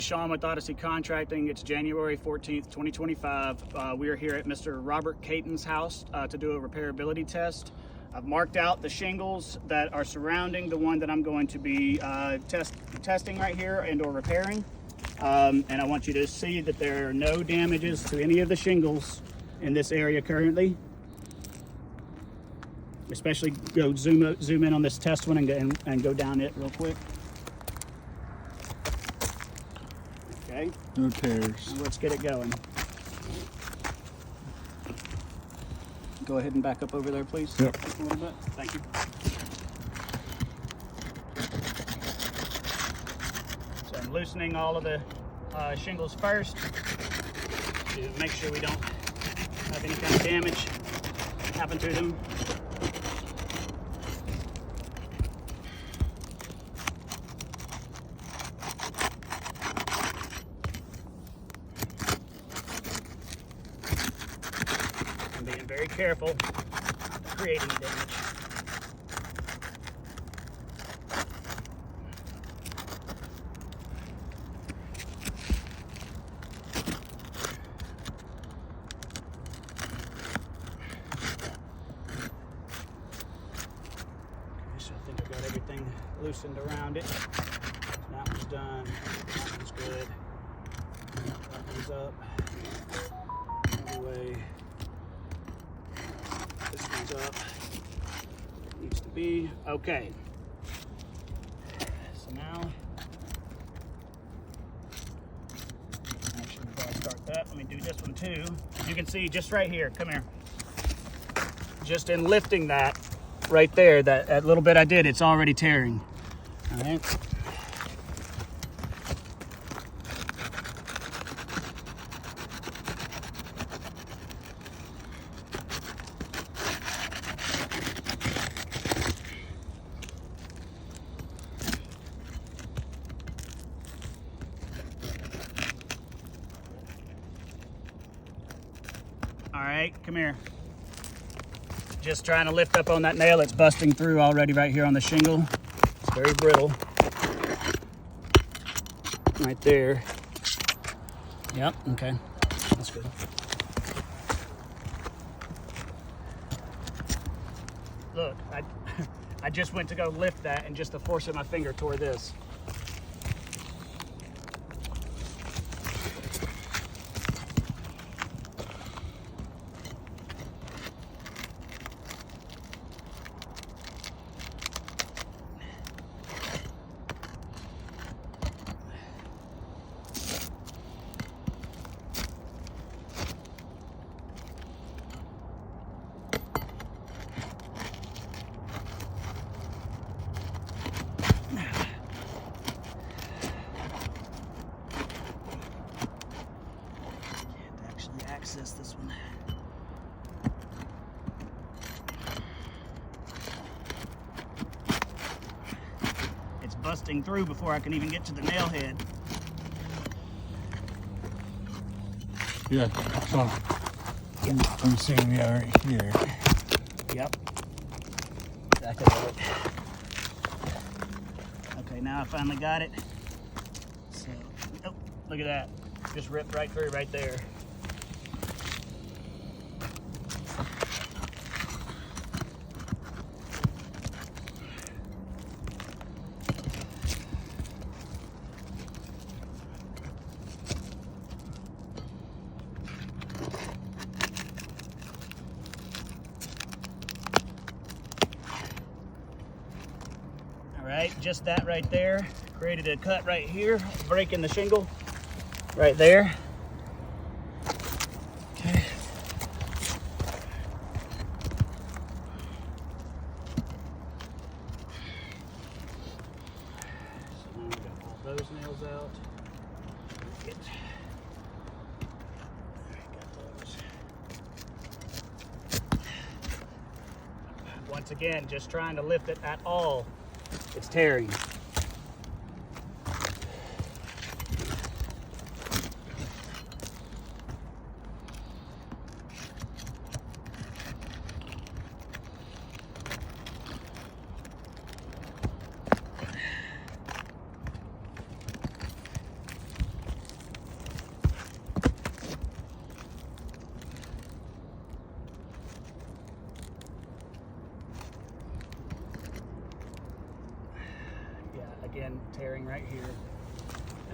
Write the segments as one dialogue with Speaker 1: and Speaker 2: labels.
Speaker 1: Sean with Odyssey Contracting. It's January 14th, 2025. We are here at Mr. Robert Caton's house to do a repairability test. I've marked out the shingles that are surrounding the one that I'm going to be testing right here and or repairing. And I want you to see that there are no damages to any of the shingles in this area currently. Especially go zoom in on this test one and go down it real quick. Okay.
Speaker 2: No tears.
Speaker 1: Let's get it going. Go ahead and back up over there, please.
Speaker 2: Yep.
Speaker 1: A little bit. Thank you. So I'm loosening all of the shingles first to make sure we don't have any kind of damage happen to them. I'm being very careful not to create any damage. So I think I've got everything loosened around it. That one's done. That one's good. That one's up. All the way. This one's up. Needs to be. Okay. So now, actually before I start that, let me do this one too. You can see just right here, come here. Just in lifting that right there, that little bit I did, it's already tearing. All right. All right, come here. Just trying to lift up on that nail. It's busting through already right here on the shingle. It's very brittle. Right there. Yep, okay, that's good. Look, I just went to go lift that and just the force of my finger tore this. Access this one. It's busting through before I can even get to the nail head.
Speaker 2: Yeah, so I'm seeing the right here.
Speaker 1: Yep. Exactly right. Okay, now I finally got it. So, oh, look at that. Just ripped right through right there. All right, just that right there created a cut right here, breaking the shingle right there. Okay. So now we got all those nails out. Got those. Once again, just trying to lift it at all. It's tearing.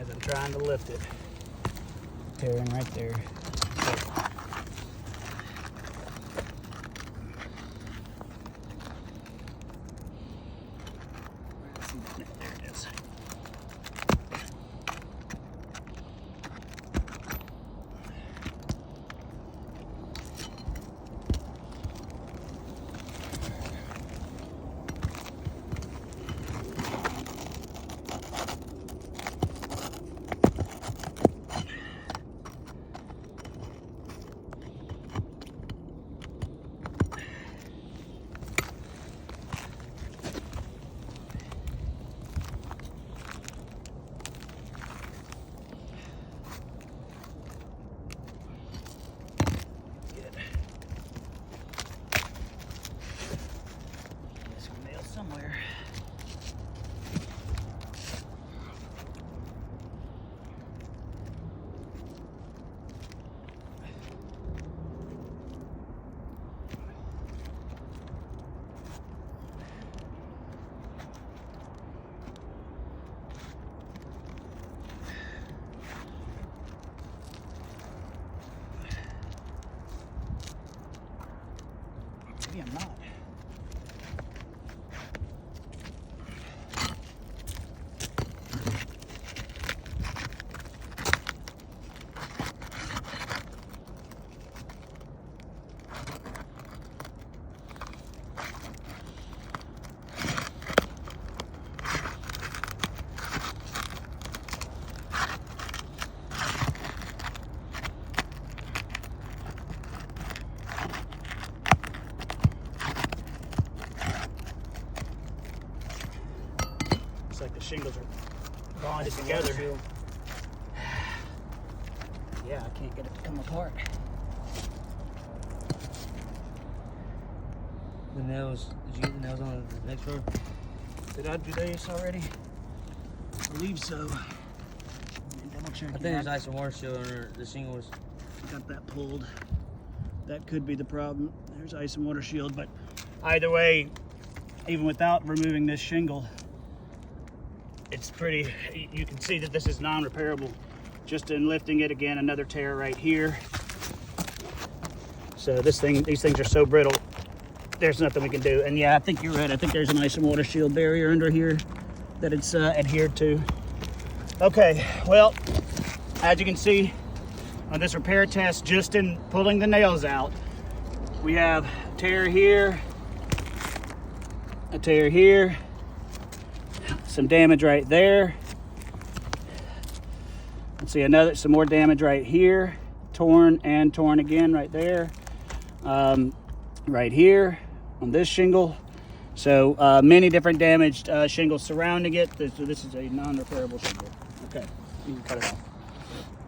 Speaker 1: as I'm trying to lift it. Tearing right there. There it is. Somewhere. Maybe I'm not. Looks like the shingles are bonded together. Yeah, I can't get it to come apart.
Speaker 3: The nails, did you get the nails on the next row?
Speaker 1: Did I do this already? I believe so. Double check.
Speaker 3: I think there's ice and water still under the shingles.
Speaker 1: Got that pulled. That could be the problem. There's ice and water shield, but either way, even without removing this shingle, it's pretty, you can see that this is non-repairable. Just in lifting it, again, another tear right here. So these things are so brittle, there's nothing we can do. And yeah, I think you're right. I think there's an ice and water shield barrier under here that it's adhered to. Okay, well, as you can see on this repair test, just in pulling the nails out, we have a tear here, a tear here, some damage right there. Let's see, some more damage right here, torn and torn again right there, right here on this shingle. So many different damaged shingles surrounding it. This is a non-repairable shingle. Okay, you can cut it off.